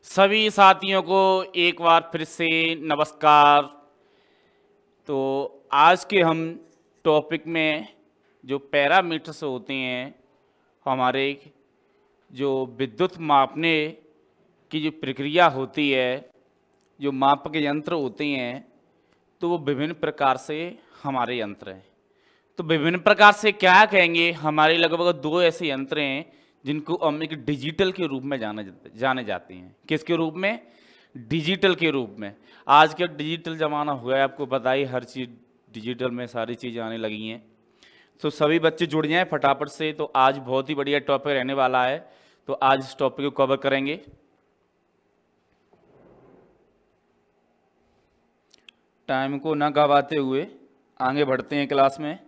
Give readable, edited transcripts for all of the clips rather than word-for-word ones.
सभी साथियों को एक बार फिर से नमस्कार। तो आज के हम टॉपिक में जो पैरामीटर्स होते हैं, हमारे जो विद्युत मापने की जो प्रक्रिया होती है, जो माप के यंत्र होते हैं, तो वो विभिन्न प्रकार से हमारे यंत्र हैं। तो विभिन्न प्रकार से क्या कहेंगे, हमारे लगभग दो ऐसे यंत्र हैं जिनको हम एक डिजिटल के रूप में जाने जाते हैं। किसके रूप में? डिजिटल के रूप में। आज का डिजिटल ज़माना हुआ है, आपको पता ही, हर चीज़ डिजिटल में सारी चीज़ें आने लगी हैं। तो सभी बच्चे जुड़ जाएं फटाफट से। तो आज बहुत ही बढ़िया टॉपिक रहने वाला है, तो आज इस टॉपिक को कवर करेंगे। टाइम को ना गवाते हुए आगे बढ़ते हैं क्लास में।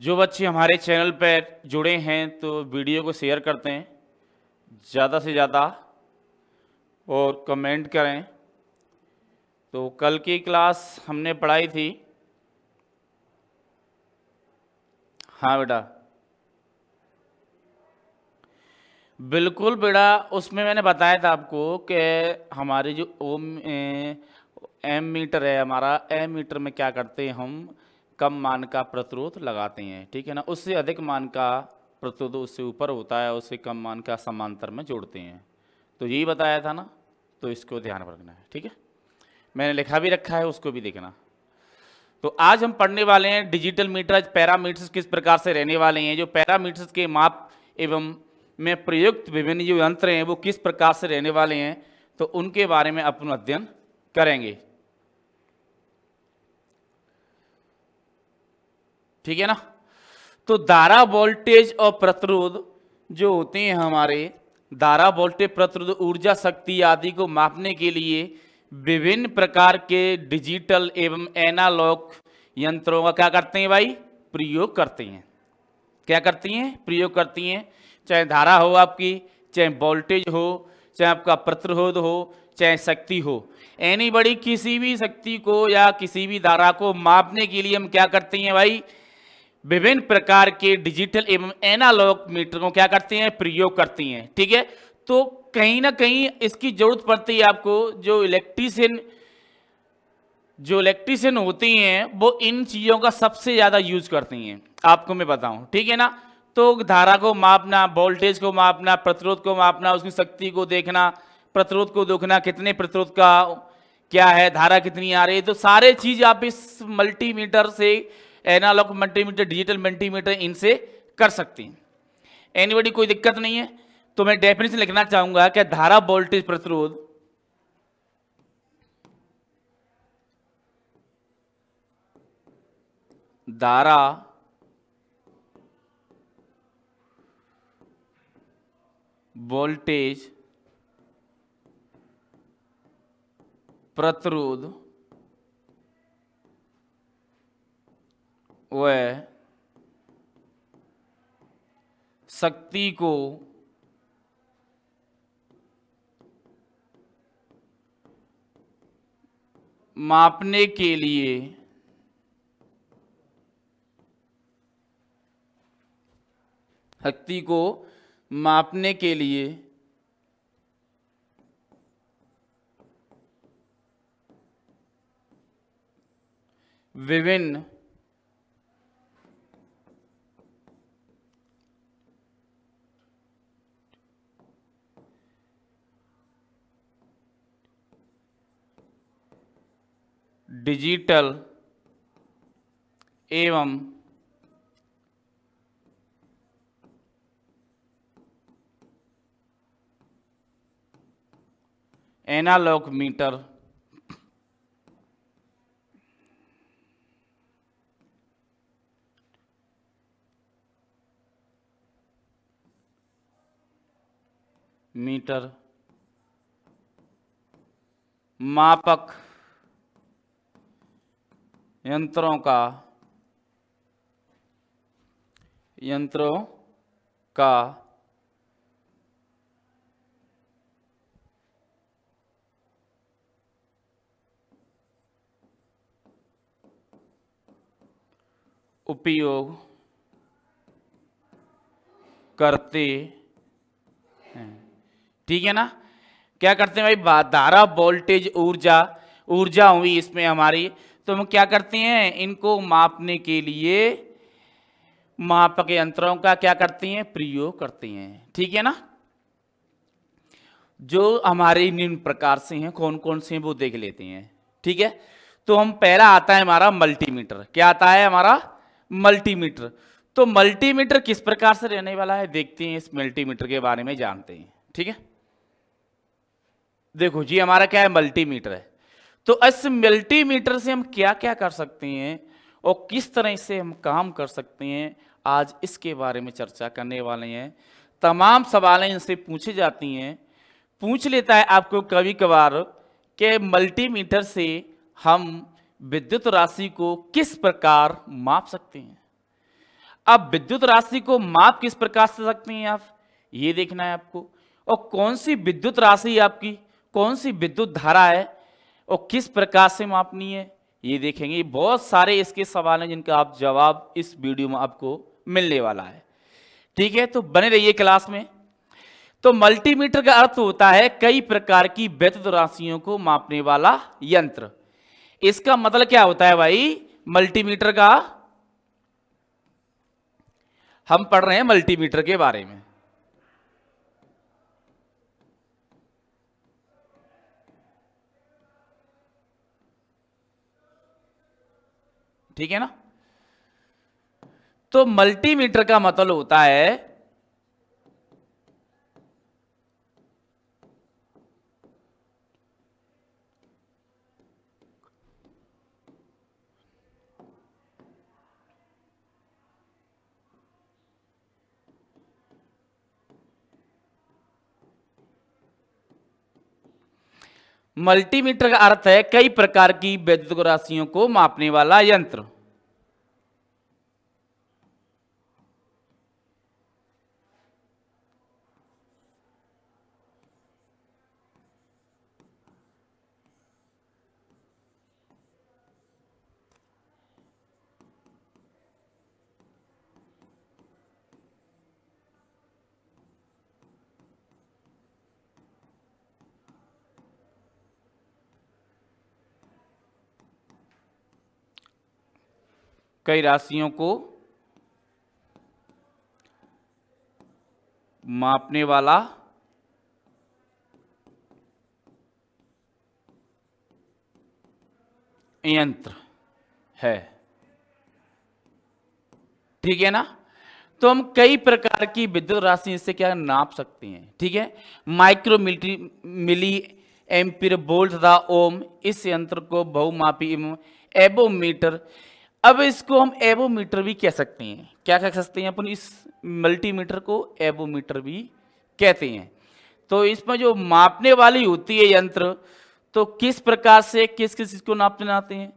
जो बच्चे हमारे चैनल पर जुड़े हैं तो वीडियो को शेयर करते हैं ज़्यादा से ज़्यादा और कमेंट करें। तो कल की क्लास हमने पढ़ाई थी। हाँ बेटा, बिल्कुल बेटा, उसमें मैंने बताया था आपको कि हमारे जो एम मीटर है, हमारा एम मीटर में क्या करते हैं, हम कम मान का प्रतिरोध लगाते हैं, ठीक है ना। उससे अधिक मान का प्रतिरोध उससे ऊपर होता है, उससे कम मान का समांतर में जोड़ते हैं। तो यही बताया था ना, तो इसको ध्यान रखना है, ठीक है। मैंने लिखा भी रखा है, उसको भी देखना। तो आज हम पढ़ने वाले हैं डिजिटल मीटर। पैरामीटर्स किस प्रकार से रहने वाले हैं, जो पैरामीटर्स के माप एवं में प्रयुक्त विभिन्न जो यंत्र हैं वो किस प्रकार से रहने वाले हैं, तो उनके बारे में अपन अध्ययन करेंगे, ठीक है ना। तो धारा, वोल्टेज और प्रतिरोध जो होते हैं हमारे, धारा, वोल्टेज, प्रतिरोध, ऊर्जा, शक्ति आदि को मापने के लिए विभिन्न प्रकार के डिजिटल एवं एनालॉग यंत्रों का क्या करते हैं भाई? प्रयोग करते हैं। क्या करती हैं? प्रयोग करती हैं। चाहे धारा हो आपकी, चाहे वोल्टेज हो, चाहे आपका प्रतिरोध हो, चाहे शक्ति हो, एनीबॉडी, किसी भी शक्ति को या किसी भी धारा को मापने के लिए हम क्या करते हैं भाई? विभिन्न प्रकार के डिजिटल एवं एनालॉग मीटर को क्या करते हैं? प्रयोग करती हैं, ठीक है। तो कहीं ना कहीं इसकी जरूरत पड़ती है आपको। जो इलेक्ट्रीशियन होती हैं वो इन चीज़ों का सबसे ज़्यादा यूज करती हैं, आपको मैं बताऊं, ठीक है ना। तो धारा को मापना, वोल्टेज को मापना, प्रतिरोध को मापना, उसकी शक्ति को देखना, प्रतिरोध को देखना, कितने प्रतिरोध का क्या है, धारा कितनी आ रही है, तो सारे चीज़ आप इस मल्टीमीटर से, एनालॉग मल्टीमीटर, डिजिटल मल्टीमीटर, इनसे कर सकती हैं। एनीबॉडी, कोई दिक्कत नहीं है। तो मैं डेफिनेशन लिखना चाहूंगा कि धारा, वोल्टेज, प्रतिरोध धारा, वोल्टेज, प्रतिरोध व शक्ति को मापने के लिए विभिन्न डिजिटल एवं एनालॉग मीटर मापक यंत्रों का यंत्रों का उपयोग करते हैं। ठीक है ना, क्या करते हैं भाई, धारा, वोल्टेज, ऊर्जा, ऊर्जा हुई इसमें हमारी, तो हम क्या करते हैं, इनको मापने के लिए मापक यंत्रों का क्या करते हैं, प्रयोग करते हैं। ठीक है ना, जो हमारे निम्न प्रकार से हैं, कौन कौन से हैं वो देख लेते हैं। ठीक है, तो हम पहला आता है हमारा मल्टीमीटर। क्या आता है हमारा, मल्टीमीटर। तो मल्टीमीटर किस प्रकार से रहने वाला है, देखते हैं, इस मल्टीमीटर के बारे में जानते हैं। ठीक है, देखो जी, हमारा क्या है, मल्टीमीटर है। तो इस मल्टीमीटर से हम क्या क्या कर सकते हैं और किस तरह से हम काम कर सकते हैं, आज इसके बारे में चर्चा करने वाले हैं। तमाम सवालें इनसे पूछी जाती हैं, पूछ लेता है आपको कभी कभार कि मल्टीमीटर से हम विद्युत राशि को किस प्रकार माप सकते हैं। अब विद्युत राशि को माप किस प्रकार से सकते हैं आप, ये देखना है आपको, और कौन सी विद्युत राशि आपकी, कौन सी विद्युत धारा है और किस प्रकार से मापनी है, ये देखेंगे। बहुत सारे इसके सवाल हैं जिनका आप जवाब इस वीडियो में आपको मिलने वाला है। ठीक है, तो बने रहिए क्लास में। तो मल्टीमीटर का अर्थ होता है कई प्रकार की विद्युत राशियों को मापने वाला यंत्र। इसका मतलब क्या होता है भाई, मल्टीमीटर का, हम पढ़ रहे हैं मल्टीमीटर के बारे में। ठीक है ना, तो मल्टीमीटर का मतलब होता है मल्टीमीटर का अर्थ है कई प्रकार की विद्युत राशियों को मापने वाला यंत्र। कई राशियों को मापने वाला यंत्र है। ठीक है ना, तो हम कई प्रकार की विद्युत राशि से क्या नाप सकते हैं। ठीक है, माइक्रो मिली एम्पीयर, वोल्ट तथा ओम, इस यंत्र को बहुमापी एवोमीटर। अब इसको हम एवोमीटर भी कह सकते हैं। क्या कह सकते हैं अपन, इस मल्टीमीटर को एवोमीटर भी कहते हैं। तो इसमें जो मापने वाली होती है यंत्र, तो किस प्रकार से किस किस चीज को नापने आते हैं,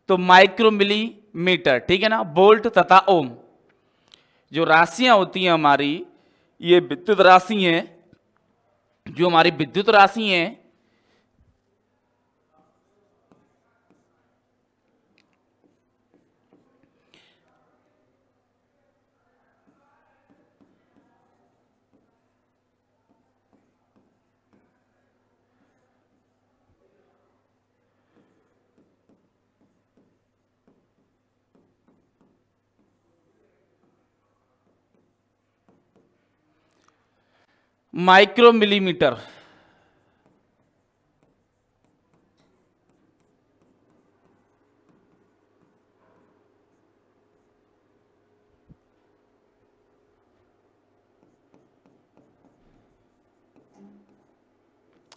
तो माइक्रो मिलीमीटर। ठीक है ना, वोल्ट तथा ओम, जो राशियां होती हैं हमारी, ये विद्युत राशि हैं, जो हमारी विद्युत राशि हैं, micro millimetre,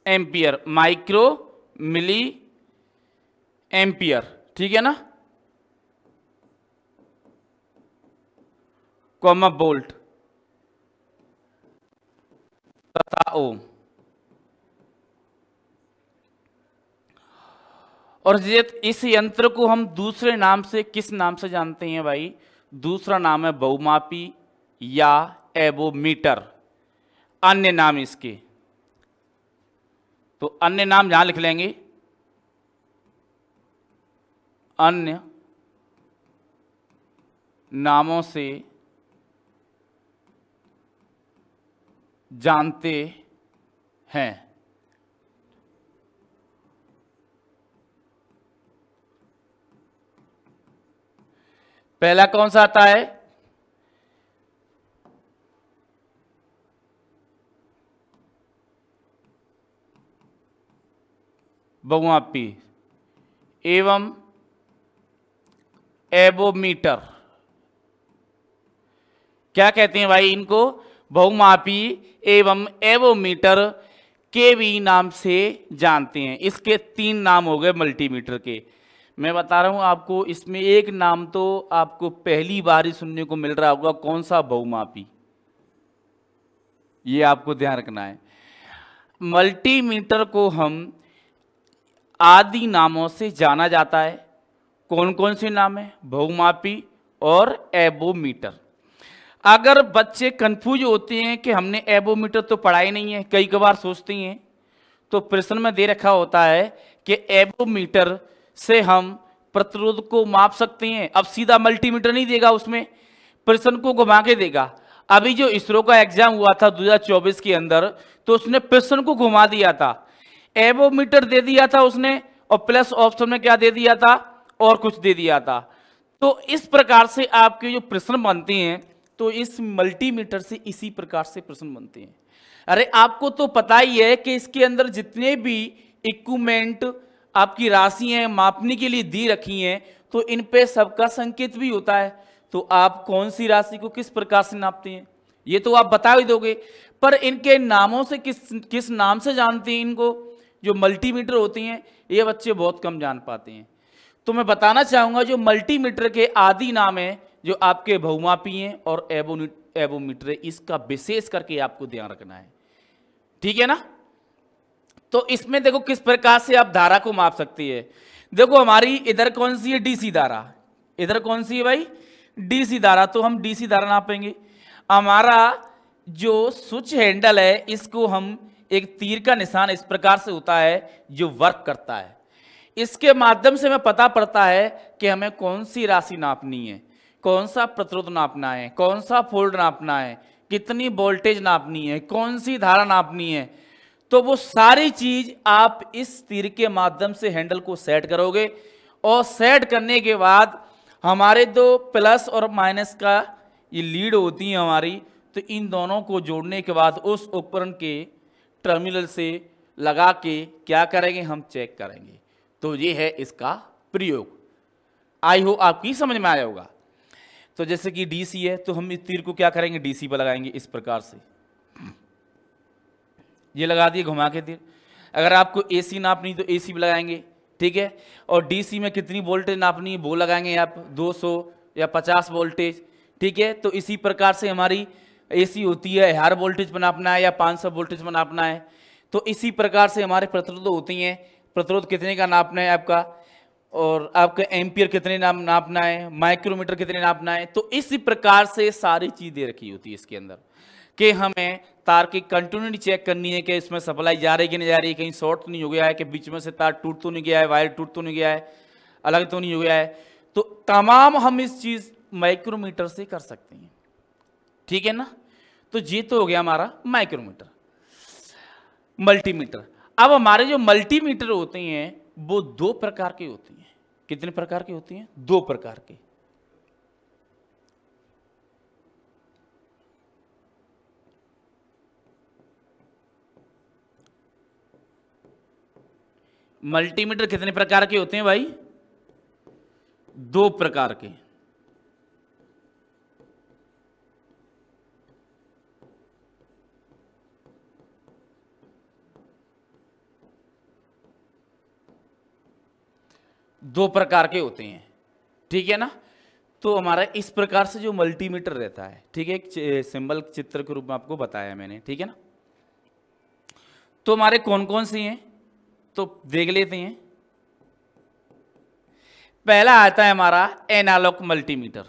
ampere, micro milli ampere. ठीक है ना, कॉमा वोल्ट तथा ओम। और इस यंत्र को हम दूसरे नाम से किस नाम से जानते हैं भाई, दूसरा नाम है बहुमापी या एवोमीटर, अन्य नाम इसके। तो अन्य नाम यहां लिख लेंगे, अन्य नामों से जानते हैं। पहला कौन सा आता है? बहुमापी एवं एवोमीटर। क्या कहते हैं भाई इनको? बहुमापी एवं एवोमीटर के भी नाम से जानते हैं। इसके 3 नाम हो गए मल्टीमीटर के। मैं बता रहा हूं आपको, इसमें एक नाम तो आपको पहली बार ही सुनने को मिल रहा होगा। कौन सा? बहुमापी। ये आपको ध्यान रखना है। मल्टीमीटर को हम आदि नामों से जाना जाता है। कौन कौन से नाम है? बहुमापी और एवोमीटर। अगर बच्चे कंफ्यूज होते हैं कि हमने एवोमीटर तो पढ़ा ही नहीं है, कई बार सोचते हैं, तो प्रश्न में दे रखा होता है कि एवोमीटर से हम प्रतिरोध को माप सकते हैं। अब सीधा मल्टीमीटर नहीं देगा, उसमें प्रश्न को घुमा के देगा। अभी जो इसरो का एग्जाम हुआ था 2024 के अंदर, तो उसने प्रश्न को घुमा दिया था, एवोमीटर दे दिया था उसने, और प्लस ऑप्शन में क्या दे दिया था? और कुछ दे दिया था। तो इस प्रकार से आपके जो प्रश्न बनते हैं, तो इस मल्टीमीटर से इसी प्रकार से प्रश्न बनते हैं। अरे आपको तो पता ही है कि इसके अंदर जितने भी इक्विपमेंट आपकी राशि हैं मापने के लिए दी रखी हैं, तो इन पे सबका संकेत भी होता है। तो आप कौन सी राशि को किस प्रकार से नापते हैं ये तो आप बता ही दोगे, पर इनके नामों से किस नाम से जानते हैं इनको? जो मल्टीमीटर होती हैं ये बच्चे बहुत कम जान पाते हैं। तो मैं बताना चाहूंगा जो मल्टीमीटर के आदि नाम है, जो आपके बहुमापी हैं और एवोमीटर है, इसका विशेष करके आपको ध्यान रखना है। ठीक है ना? तो इसमें देखो किस प्रकार से आप धारा को माप सकती है। देखो हमारी इधर कौन सी है? डीसी धारा। इधर कौन सी है भाई? डीसी धारा। तो हम डीसी धारा नापेंगे। हमारा जो स्विच हैंडल है, इसको हम एक तीर का निशान इस प्रकार से होता है जो वर्क करता है। इसके माध्यम से हमें पता पड़ता है कि हमें कौन सी राशि नापनी है, कौन सा प्रतिरोध नापना है, कौन सा फोल्ड नापना है, कितनी वोल्टेज नापनी है, कौन सी धारा नापनी है। तो वो सारी चीज आप इस तीर के माध्यम से हैंडल को सेट करोगे, और सेट करने के बाद हमारे दो प्लस और माइनस का ये लीड होती है हमारी, तो इन दोनों को जोड़ने के बाद उस उपकरण के टर्मिनल से लगा के क्या करेंगे? हम चेक करेंगे। तो ये है इसका प्रयोग। आई हो आपकी समझ में आया होगा। तो जैसे कि डीसी है, तो हम इस तीर को क्या करेंगे? डीसी पर लगाएंगे इस प्रकार से। ये लगा दिए घुमा के तीर। अगर आपको एसी नापनी तो एसी पे लगाएंगे, ठीक है। और डीसी में कितनी वोल्टेज नापनी है वो लगाएंगे आप 200 या 50 वोल्टेज, ठीक है। तो इसी प्रकार से हमारी एसी होती है, हायर वोल्टेज पर नापना है या 500 वोल्टेज पर नापना है। तो इसी प्रकार से हमारे प्रतिरोध होती हैं, प्रतिरोध कितने का नापना है आपका, और आपका एम्पियर कितने नापना है, माइक्रोमीटर कितने नापना है। तो इसी प्रकार से सारी चीज दे रखी होती है इसके अंदर, कि हमें तार की कंटिन्यूटी चेक करनी है कि इसमें सप्लाई जा रही है कि नहीं जा रही है, कहीं शॉर्ट तो नहीं हो गया है, कि बीच में से तार टूट तो नहीं गया है, वायर टूट तो नहीं गया है, अलग तो नहीं हो गया है। तो तमाम हम इस चीज माइक्रोमीटर से कर सकते हैं, ठीक है ना। तो ये तो हो गया हमारा माइक्रोमीटर। मल्टीमीटर, अब हमारे जो मल्टीमीटर होते हैं वो दो प्रकार के होते हैं। कितने प्रकार के होती हैं? दो प्रकार के। मल्टीमीटर कितने प्रकार के होते हैं भाई? दो प्रकार के। दो प्रकार के होते हैं, ठीक है ना। तो हमारा इस प्रकार से जो मल्टीमीटर रहता है, ठीक है, एक सिंबल चित्र के रूप में आपको बताया मैंने, ठीक है ना। तो हमारे कौन कौन से हैं तो देख लेते हैं। पहला आता है हमारा एनालॉग मल्टीमीटर।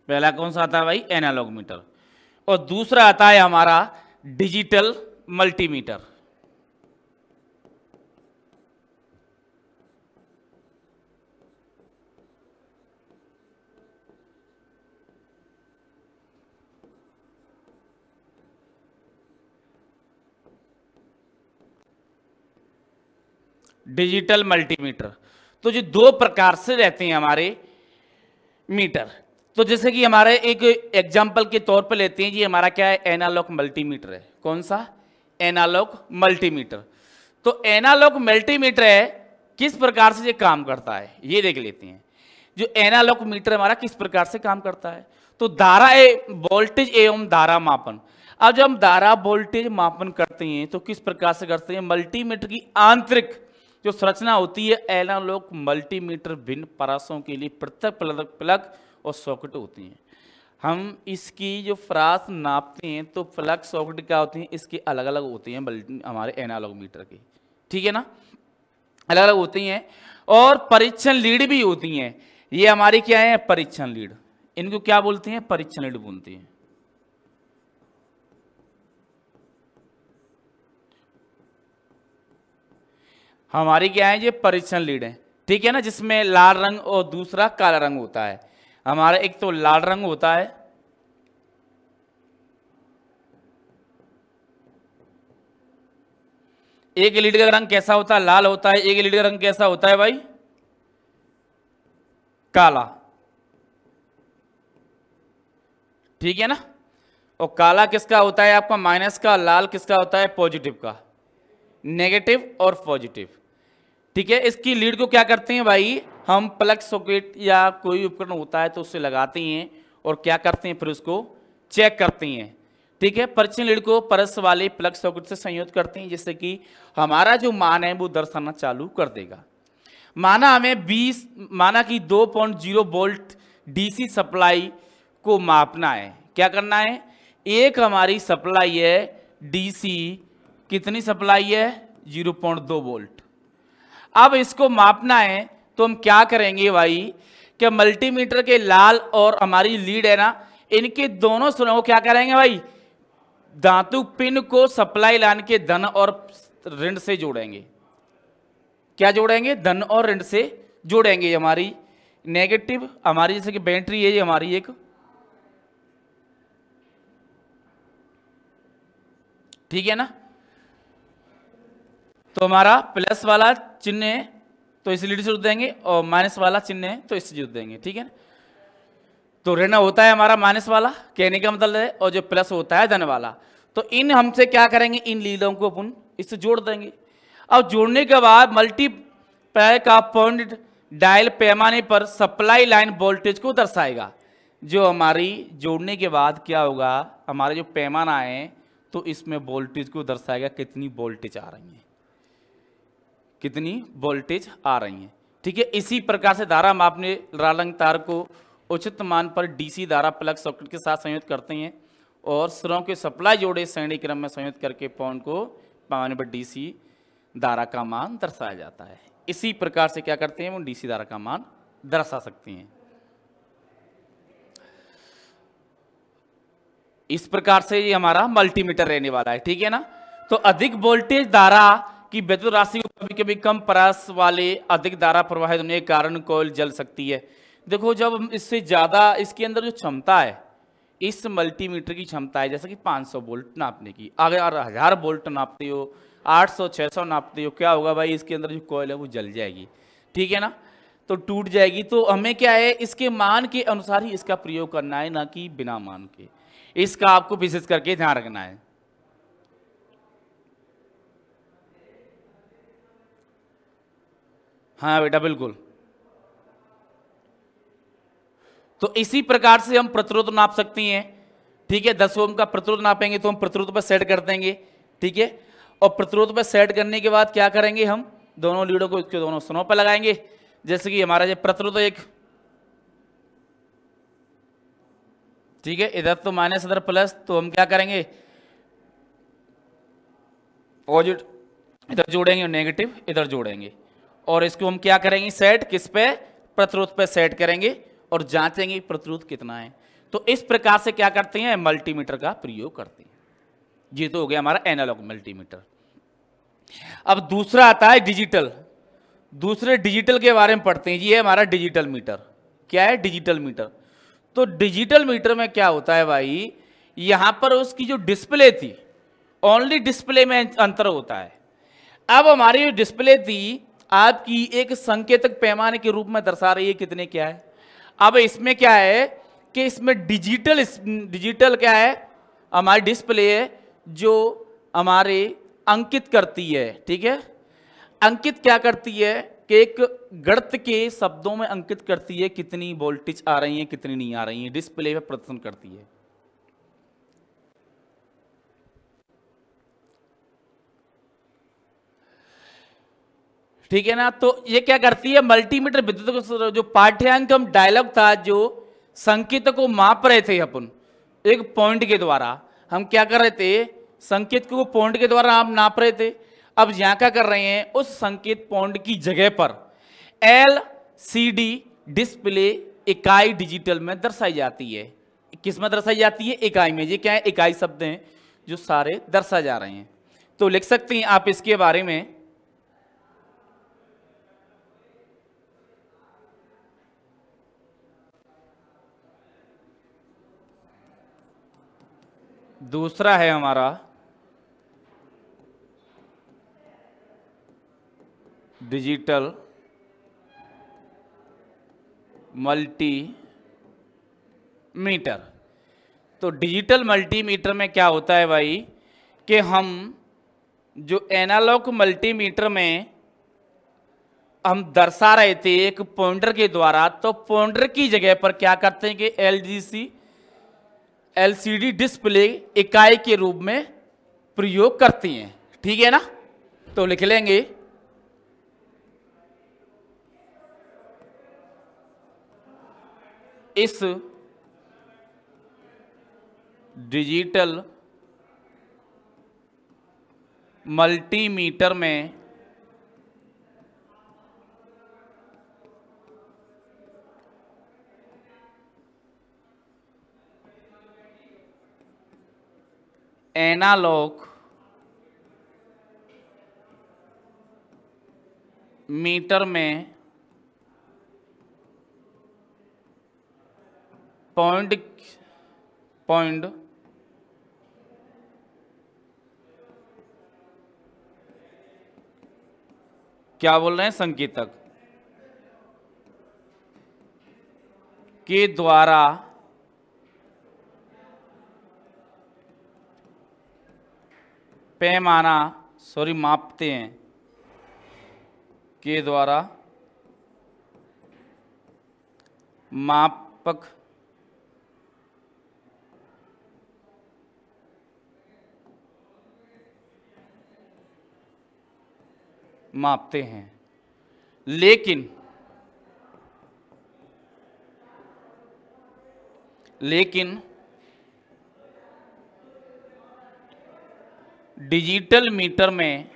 पहला कौन सा आता है भाई? Analogue meter. और दूसरा आता है हमारा डिजिटल मल्टीमीटर। Digital multimeter. तो जो दो प्रकार से रहते हैं हमारे मीटर, तो जैसे कि हमारे एक एग्जांपल के तौर पे लेते हैं जी, हमारा क्या है? एनालॉग मल्टीमीटर है। कौन सा? Analogue multimeter. तो एनालॉग मल्टीमीटर है, किस प्रकार से ये काम करता है ये देख लेते हैं। जो एनालॉग मीटर हमारा किस प्रकार से काम करता है, तो धारा वोल्टेज एवं धारा मापन। अब जब हम धारा वोल्टेज मापन करते हैं तो किस प्रकार से करते हैं? मल्टीमीटर की आंतरिक जो संरचना होती है, एनालॉग मल्टीमीटर भिन्न परासों के लिए पृथक प्लग और सॉकेट होती हैं। हम इसकी जो फ्रास नापते हैं तो प्लग सॉकेट क्या होती हैं? इसके अलग अलग होती हैं हमारे एनालॉग मीटर की, ठीक है ना, अलग अलग होती हैं। और परीक्षण लीड भी होती हैं। ये हमारी क्या है? परीक्षण लीड। इनको क्या बोलते हैं? परीक्षण लीड बोलते हैं। हमारी क्या है? ये परीक्षण लीड है, ठीक है ना, जिसमें लाल रंग और दूसरा काला रंग होता है। हमारा एक तो लाल रंग होता है, एक लीड का रंग कैसा होता है? लाल होता है। एक लीड का रंग कैसा होता है भाई? काला, ठीक है ना। और काला किसका होता है आपका? माइनस का। लाल किसका होता है? पॉजिटिव का। नेगेटिव और पॉजिटिव, ठीक है। इसकी लीड को क्या करते हैं भाई? हम प्लग सॉकेट या कोई उपकरण होता है तो उससे लगाते हैं और क्या करते हैं? फिर उसको चेक करते हैं, ठीक है। परीक्षण लीड को परस वाले प्लग सॉकेट से संयोजित करते हैं, जिससे कि हमारा जो मान है वो दर्शाना चालू कर देगा। माना कि 2.0 वोल्ट डीसी सप्लाई को मापना है। क्या करना है? एक हमारी सप्लाई है डीसी, कितनी सप्लाई है? 0.2 वोल्ट। अब इसको मापना है तो हम क्या करेंगे भाई? कि मल्टीमीटर के लाल और हमारी लीड है ना, इनके दोनों सुनों को क्या करेंगे भाई? धातु पिन को सप्लाई लाइन के धन और ऋण से जोड़ेंगे। क्या जोड़ेंगे? धन और ऋण से जोड़ेंगे। हमारी नेगेटिव, हमारी जैसे कि बैटरी है ये हमारी एक, ठीक है ना। तो हमारा प्लस वाला चिन्ह है तो इस लीड से जोड़ देंगे, और माइनस वाला चिन्ह है तो इससे जोड़ देंगे, ठीक है। तो ऋण होता है हमारा माइनस वाला, कहने का मतलब है, और जो प्लस होता है धन वाला। तो इन हमसे क्या करेंगे? इन लीडों को अपन इससे जोड़ देंगे। अब जोड़ने के बाद मल्टीप्लाई का पॉइंट डायल पैमाने पर सप्लाई लाइन वोल्टेज को दर्शाएगा। जो हमारी जोड़ने के बाद क्या होगा? हमारे जो पैमाना है तो इसमें वोल्टेज को दर्शाएगा, कितनी वोल्टेज आ रही है, कितनी वोल्टेज आ रही है, ठीक है। इसी प्रकार से धारा मापने लाल रंग तार को उचित मान पर डीसी धारा प्लग सॉकेट के साथ संयोजित करते हैं और सिरों के सप्लाई जोड़े श्रेणी क्रम में संयोजित करके पॉइंट को पैमाने पर डीसी धारा का मान दर्शाया जाता है। इसी प्रकार से क्या करते हैं? वो डीसी धारा का मान दर्शा सकते हैं। इस प्रकार से ये हमारा मल्टीमीटर रहने वाला है, ठीक है ना। तो अधिक वोल्टेज धारा की विद्युत राशि को कभी कभी कम परास वाले अधिक धारा प्रवाहित होने के कारण कॉइल जल सकती है। देखो, जब इससे ज्यादा इसके अंदर जो क्षमता है, इस मल्टीमीटर की क्षमता है जैसे कि 500 वोल्ट नापने की, अगर 1000 वोल्ट नापते हो, 800 600 नापते हो, क्या होगा भाई? इसके अंदर जो कॉइल है वो जल जाएगी, ठीक है ना, तो टूट जाएगी। तो हमें क्या है? इसके मान के अनुसार ही इसका प्रयोग करना है, ना कि बिना मान के। इसका आपको विशेष करके ध्यान रखना है। हाँ बेटा, बिल्कुल। तो इसी प्रकार से हम प्रतिरोध नाप सकते हैं, ठीक है। 10 ओम का प्रतिरोध नापेंगे तो हम प्रतिरोध पर सेट कर देंगे, ठीक है। और प्रतिरोध पर सेट करने के बाद क्या करेंगे? हम दोनों लीडों को इसके दोनों सुनों पर लगाएंगे। जैसे कि हमारा जो प्रतिरोध एक, ठीक है, इधर तो माइनस इधर प्लस, तो हम क्या करेंगे? पॉजिटिव इधर जोड़ेंगे और नेगेटिव इधर जोड़ेंगे, और इसको हम क्या करेंगे? सेट किस पे? प्रतिरोध पे सेट करेंगे और जांचेंगे प्रतिरोध कितना है। तो इस प्रकार से क्या करते हैं, मल्टीमीटर का प्रयोग करते हैं। ये तो हो गया हमारा एनालॉग मल्टीमीटर। अब दूसरा आता है डिजिटल। दूसरे डिजिटल के बारे में पढ़ते हैं। ये है हमारा डिजिटल मीटर। क्या है, डिजिटल मीटर। तो डिजिटल मीटर में क्या होता है भाई, यहां पर उसकी जो डिस्प्ले थी, ओनली डिस्प्ले में अंतर होता है। अब हमारी जो डिस्प्ले थी आपकी एक संकेतक पैमाने के रूप में दर्शा रही है कितने क्या है। अब इसमें क्या है कि इसमें डिजिटल क्या है, हमारी डिस्प्ले है जो हमारे अंकित करती है। ठीक है, अंकित क्या करती है कि एक गणित के शब्दों में अंकित करती है कितनी वोल्टेज आ रही है कितनी नहीं आ रही है, डिस्प्ले पे प्रदर्शन करती है। ठीक है ना। तो ये क्या करती है, मल्टीमीटर विद्युत जो पाठ्यांक हम डायलॉग था, जो संकेत को माप रहे थे अपन एक पॉइंट के द्वारा, हम क्या कर रहे थे, संकेत को पॉइंट के द्वारा हम नाप रहे थे। अब यहां क्या कर रहे हैं, उस संकेत पॉइंट की जगह पर LCD डिस्प्ले इकाई डिजिटल में दर्शाई जाती है। किस में दर्शाई जाती है, इकाई में। ये क्या है, इकाई शब्द हैं जो सारे दर्शा जा रहे हैं। तो लिख सकते हैं आप इसके बारे में। दूसरा है हमारा डिजिटल मल्टीमीटर। तो डिजिटल मल्टीमीटर में क्या होता है भाई कि हम जो एनालॉग मल्टीमीटर में हम दर्शा रहे थे एक पॉइंटर के द्वारा, तो पॉइंटर की जगह पर क्या करते हैं कि LCD डिस्प्ले इकाई के रूप में प्रयोग करती हैं। ठीक है ना। तो लिख लेंगे इस डिजिटल मल्टीमीटर में एनालॉग मीटर में पॉइंट क्या बोल रहे हैं, संकेतक के द्वारा पैमाना मापते हैं, के द्वारा मापक मापते हैं। लेकिन डिजिटल मीटर में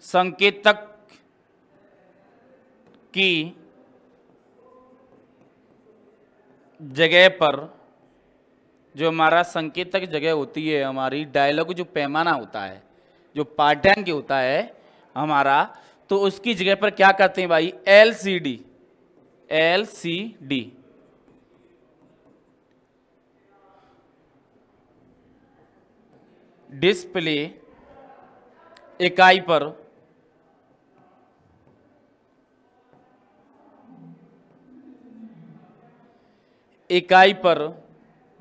संकेतक की जगह पर जो हमारा संकेतक जगह होती है, हमारी डायलॉग जो पैमाना होता है, जो पाठ्यांक होता है हमारा, तो उसकी जगह पर क्या करते हैं भाई, LCD डिस्प्ले इकाई पर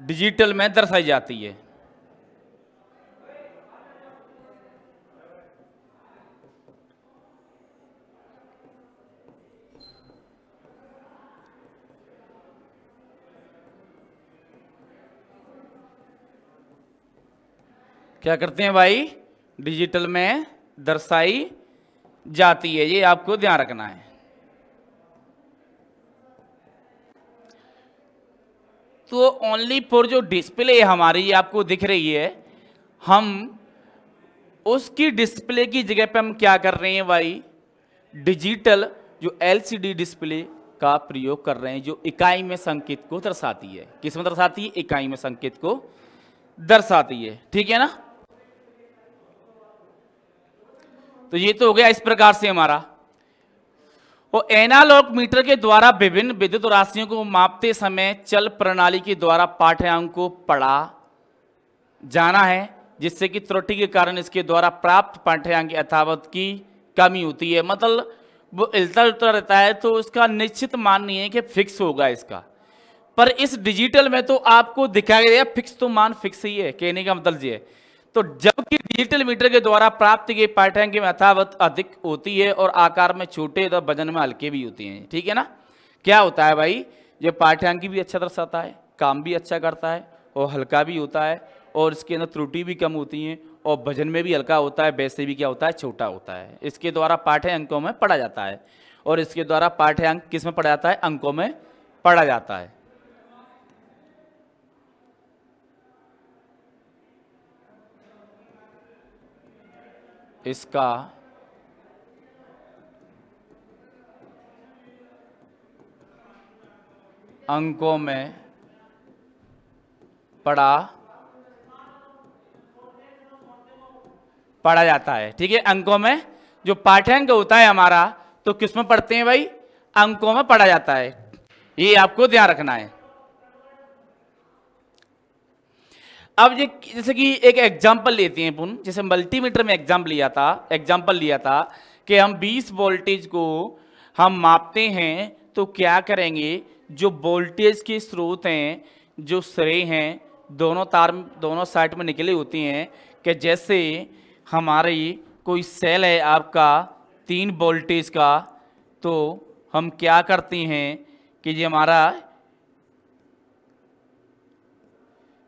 डिजिटल में दर्शाई जाती है। क्या करते हैं भाई, डिजिटल में दर्शाई जाती है। ये आपको ध्यान रखना है। तो ओनली फॉर जो डिस्प्ले हमारी आपको दिख रही है, हम उसकी डिस्प्ले की जगह पे हम क्या कर रहे हैं भाई, डिजिटल जो LCD डिस्प्ले का प्रयोग कर रहे हैं, जो इकाई में संकेत को दर्शाती है। किस में दर्शाती है? इकाई में संकेत को दर्शाती है। ठीक है ना? तो ये तो हो गया इस प्रकार से हमारा। और एनालॉग मीटर के द्वारा विभिन्न विद्युत राशियों को मापते समय चल प्रणाली के द्वारा पाठ्यांक को पढ़ा जाना है, जिससे कि त्रुटि के कारण इसके द्वारा प्राप्त पाठ्यांक यथावत की कमी होती है। मतलब वो हिलता जुलता रहता है, तो उसका निश्चित मान नहीं है कि फिक्स होगा इसका। पर इस डिजिटल में तो आपको दिखाया गया फिक्स, तो मान फिक्स ही है, कहने का मतलब ये है। तो जबकि डिजिटल मीटर के द्वारा प्राप्त के पाठ्यांक की यथावत अधिक होती है और आकार में छोटे तो वजन में हल्के भी होते हैं। ठीक है ना? क्या होता है भाई, ये पाठ्यांक भी अच्छा दर्शाता है, काम भी अच्छा करता है और हल्का भी होता है, और इसके अंदर त्रुटि भी कम होती हैं और वजन में भी हल्का होता है, वैसे भी क्या होता है, छोटा होता है। इसके द्वारा पाठ्यांकों में पढ़ा जाता है, और इसके द्वारा पाठ्यांक किस में पढ़ा जाता है? अंकों में पढ़ा जाता है। इसका अंकों में पढ़ा जाता है। ठीक है? अंकों में जो पाठ्यांक होता है हमारा, तो किस में पढ़ते हैं भाई? अंकों में पढ़ा जाता है। ये आपको ध्यान रखना है। अब ये जैसे कि एक एग्जांपल लेते हैं अपन, जैसे मल्टीमीटर में एग्जांपल लिया था कि हम 20 वोल्टेज को हम मापते हैं, तो क्या करेंगे, जो वोल्टेज के स्रोत हैं, जो सिरे हैं, दोनों साइड में निकले होते हैं, कि जैसे हमारी कोई सेल है आपका 3 वोल्टेज का, तो हम क्या करते हैं कि ये हमारा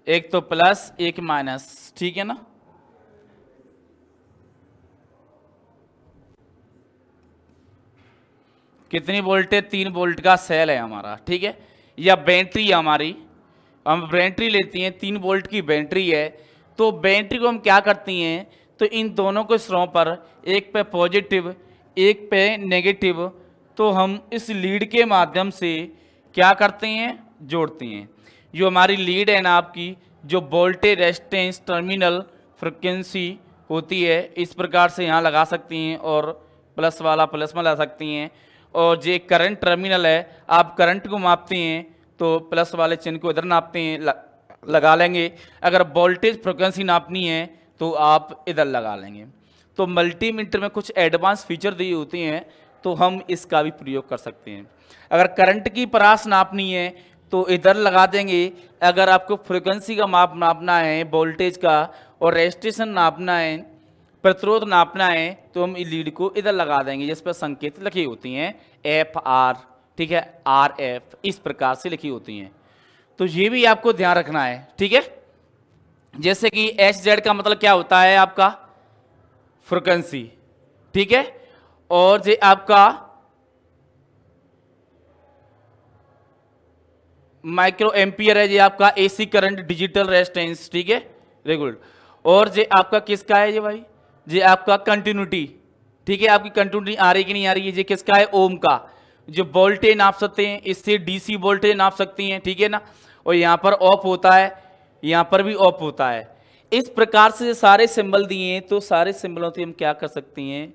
एक तो प्लस एक माइनस, ठीक है ना? कितनी वोल्ट है? 3 वोल्ट का सेल है हमारा। ठीक है? या बैटरी है हमारी, हम बैटरी लेती हैं, 3 वोल्ट की बैटरी है। तो बैटरी को हम क्या करती हैं, तो इन दोनों के सिरों पर, एक पे पॉजिटिव एक पे नेगेटिव, तो हम इस लीड के माध्यम से क्या करते हैं, जोड़ते हैं। जो हमारी लीड है ना आपकी, जो वोल्टेज रेजिस्टेंस टर्मिनल फ्रिक्वेंसी होती है, इस प्रकार से यहाँ लगा सकती हैं, और प्लस वाला प्लस में लगा सकती हैं। और जो करंट टर्मिनल है, आप करंट को मापते हैं तो प्लस वाले चिन्ह को इधर नापते हैं, लगा लेंगे। अगर वोल्टेज फ्रिक्वेंसी नापनी है तो आप इधर लगा लेंगे। तो मल्टीमीटर में कुछ एडवांस फीचर दिए होते हैं, तो हम इसका भी प्रयोग कर सकते हैं। अगर करंट की परास नापनी है तो इधर लगा देंगे। अगर आपको फ्रिक्वेंसी का माप नापना है, वोल्टेज का, और रेजिस्टेंस नापना है, प्रतिरोध नापना है, तो हम लीड को इधर लगा देंगे, जिस पर संकेत लिखी होती हैं FR, ठीक है, RF, इस प्रकार से लिखी होती हैं। तो ये भी आपको ध्यान रखना है। ठीक है? जैसे कि HZ का मतलब क्या होता है आपका? फ्रिक्वेंसी। ठीक है? और ये आपका माइक्रो एम्पियर है, ये आपका AC करंट डिजिटल रेजिस्टेंस। ठीक है? रेगुलर। और ये आपका किसका है ये भाई? ये आपका कंटिन्यूटी। ठीक है? आपकी कंटिन्यूटी आ रही कि नहीं आ रही है? ये किसका है? ओम का। जो वोल्टेज नाप सकते हैं, इससे DC वोल्टेज नाप सकती हैं। ठीक है ना? और यहाँ पर ऑफ होता है, यहाँ पर भी ऑफ होता है। इस प्रकार से सारे सिंबल दिए हैं, तो सारे सिंबलों से हम क्या कर सकती हैं,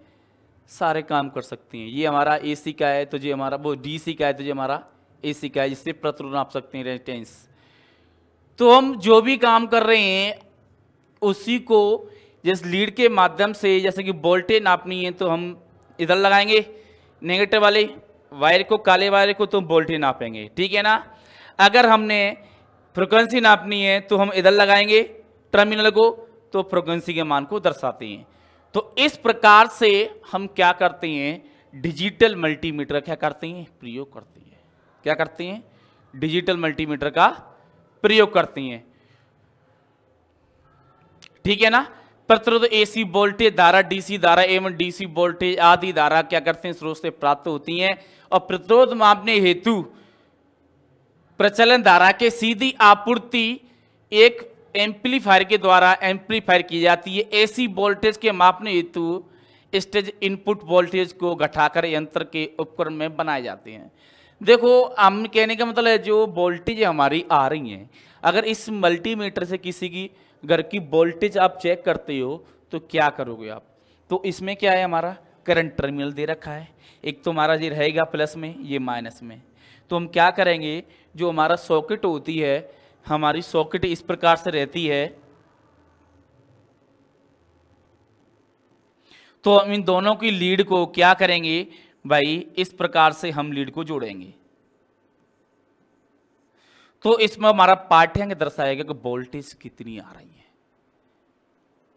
सारे काम कर सकती हैं। ये हमारा AC का है, तो ये हमारा वो DC का है, तो ये हमारा AC का है, जिससे प्रतिरोध नाप सकते हैं, रेजिस्टेंस। तो हम जो भी काम कर रहे हैं उसी को जिस लीड के माध्यम से, जैसे कि वोल्टेज नापनी है तो हम इधर लगाएंगे नेगेटिव वाले वायर को, काले वायर को, तो वोल्टेज नापेंगे। ठीक है ना? अगर हमने फ्रिक्वेंसी नापनी है तो हम इधर लगाएंगे टर्मिनल को, तो फ्रिक्वेंसी के मान को दर्शाते हैं। तो इस प्रकार से हम क्या करते हैं, डिजिटल मल्टीमीटर क्या करते हैं, प्रयोग करते हैं। क्या करते हैं? डिजिटल मल्टीमीटर का प्रयोग करते हैं। ठीक है ना? प्रतिरोध AC वोल्टेज धारा, DC धारा एवं DC वोल्टेज आदि धारा क्या करते हैं, स्रोत से प्राप्त होती हैं। और प्रतिरोध मापने हेतु प्रचलन धारा के सीधी आपूर्ति एक एम्पलीफायर के द्वारा एम्पलीफायर की जाती है। AC वोल्टेज के मापने हेतु स्टेज इनपुट वोल्टेज को घटाकर यंत्र के उपकरण में बनाए जाते हैं। देखो हम कहने का मतलब है जो वोल्टेज हमारी आ रही है, अगर इस मल्टीमीटर से किसी की घर की वोल्टेज आप चेक करते हो तो क्या करोगे आप? तो इसमें क्या है, हमारा करंट टर्मिनल दे रखा है, एक तो हमारा ये रहेगा प्लस में, ये माइनस में। तो हम क्या करेंगे, जो हमारा सॉकेट होती है, हमारी सॉकेट इस प्रकार से रहती है, तो हम इन दोनों की लीड को क्या करेंगे भाई, इस प्रकार से हम लीड को जोड़ेंगे। तो इसमें हमारा पाठ्यांक दर्शाएगा कि वोल्टेज कितनी आ रही है।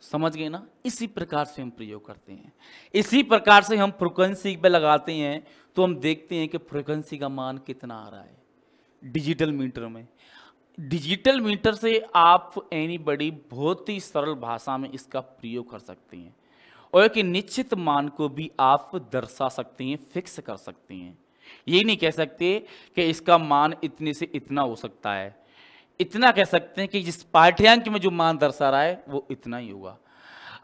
समझ गए ना? इसी प्रकार से हम प्रयोग करते हैं, इसी प्रकार से हम फ्रीक्वेंसी पे लगाते हैं, तो हम देखते हैं कि फ्रीक्वेंसी का मान कितना आ रहा है डिजिटल मीटर में। डिजिटल मीटर से आप एनीबॉडी बहुत ही सरल भाषा में इसका प्रयोग कर सकते हैं और एक निश्चित मान को भी आप दर्शा सकते हैं, फिक्स कर सकते हैं। ये नहीं कह सकते कि इसका मान इतने से इतना हो सकता है, इतना कह सकते हैं कि जिस पाठ्यांक में जो मान दर्शा रहा है वो इतना ही होगा।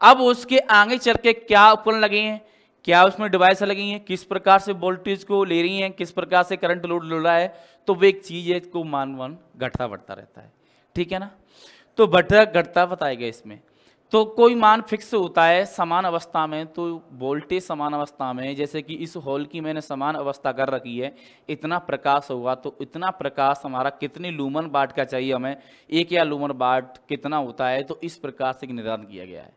अब उसके आगे चल के क्या उपकरण लगे हैं, क्या उसमें डिवाइस लगी हैं, किस प्रकार से वोल्टेज को ले रही हैं, किस प्रकार से करंट लोड ले रहा है, तो वो एक चीज़ है, इसको मान घटता बढ़ता रहता है। ठीक है ना? तो बढ़ता घटता बताएगा इसमें। तो कोई मान फिक्स होता है समान अवस्था में, तो वोल्टेज समान अवस्था में, जैसे कि इस हॉल की मैंने समान अवस्था कर रखी है, इतना प्रकाश होगा, तो इतना प्रकाश हमारा कितने लूमन वाट का चाहिए हमें, एक या लूमन वाट कितना होता है, तो इस प्रकार से निर्धारण किया गया है।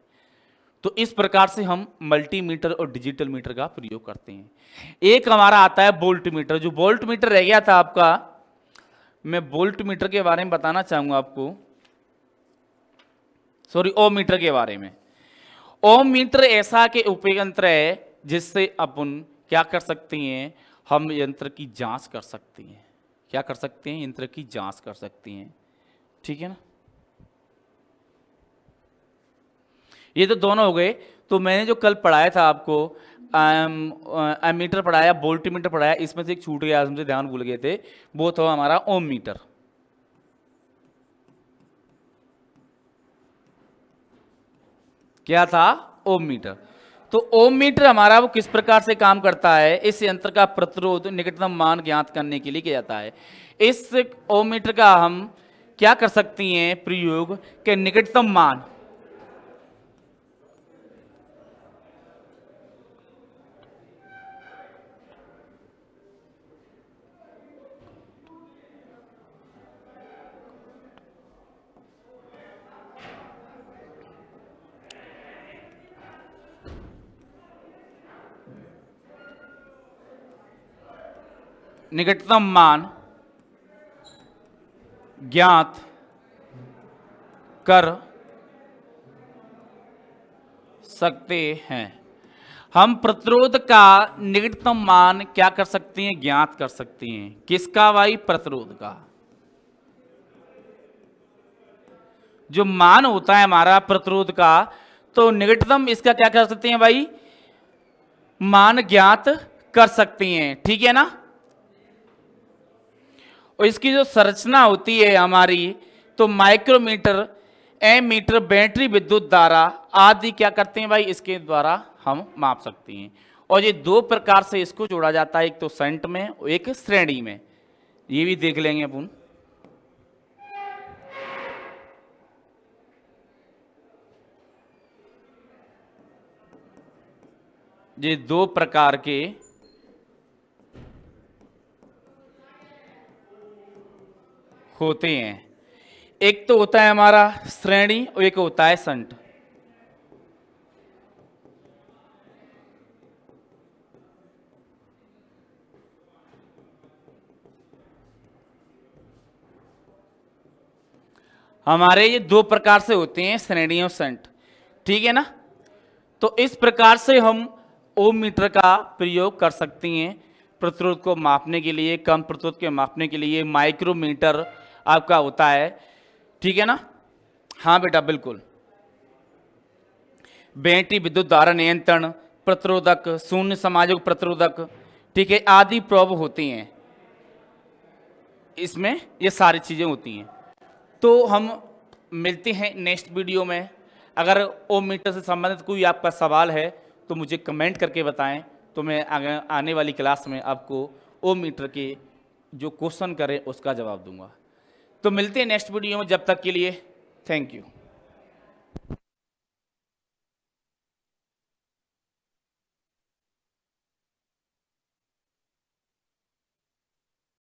तो इस प्रकार से हम मल्टीमीटर और डिजिटल मीटर का प्रयोग करते हैं। एक हमारा आता है वोल्ट मीटर। जो वोल्ट मीटर रह गया था आपका, मैं वोल्ट मीटर के बारे में बताना चाहूंगा आपको, सॉरी ओम मीटर के बारे में। ओम मीटर ऐसा के उपयंत्र है जिससे अपन क्या कर सकते हैं, हम यंत्र की जांच कर सकते हैं। क्या कर सकते हैं? यंत्र की जांच कर सकते हैं। ठीक है ना? ये तो दोनों हो गए। तो मैंने जो कल पढ़ाया था आपको, एमीटर पढ़ाया, वोल्ट मीटर पढ़ाया, इसमें से एक छूट गया, हमसे ध्यान भूल गए थे, वो था हमारा ओम मीटर। क्या था? ओम मीटर। तो ओम मीटर हमारा वो किस प्रकार से काम करता है, इस यंत्र का प्रतिरोध निकटतम मान ज्ञात करने के लिए किया जाता है। इस ओम मीटर का हम क्या कर सकते हैं प्रयोग के निकटतम मान, निकटतम मान ज्ञात कर सकते हैं। हम प्रतिरोध का निकटतम मान क्या कर सकते हैं? ज्ञात कर सकते हैं। किसका भाई? प्रतिरोध का। जो मान होता है हमारा प्रतिरोध का, तो निकटतम इसका क्या कर सकते हैं भाई? मान ज्ञात कर सकते हैं। ठीक है ना? और इसकी जो संरचना होती है हमारी, तो माइक्रोमीटर, एमीटर, बैटरी विद्युत धारा आदि क्या करते हैं भाई, इसके द्वारा हम माप सकते हैं। और ये दो प्रकार से इसको जोड़ा जाता है, एक तो शंट में और एक श्रेणी में। ये भी देख लेंगे अपन। ये दो प्रकार के होते हैं, एक तो होता है हमारा श्रेणी और एक होता है शंट। हमारे ये दो प्रकार से होते हैं, श्रेणी और शंट। ठीक है ना? तो इस प्रकार से हम ओम मीटर का प्रयोग कर सकते हैं प्रतिरोध को मापने के लिए, कम प्रतिरोध के मापने के लिए। माइक्रोमीटर आपका होता है। ठीक है ना? हाँ बेटा बिल्कुल। बैटरी विद्युत धारा नियंत्रण, प्रतिरोधक, शून्य समायोजक प्रतिरोधक, ठीक है, आदि प्रोब होती हैं। इसमें ये सारी चीजें होती हैं। तो हम मिलते हैं नेक्स्ट वीडियो में। अगर ओम मीटर से संबंधित कोई आपका सवाल है तो मुझे कमेंट करके बताएं, तो मैं आने वाली क्लास में आपको ओम मीटर के जो क्वेश्चन करें उसका जवाब दूंगा। तो मिलते हैं नेक्स्ट वीडियो में, जब तक के लिए थैंक यू।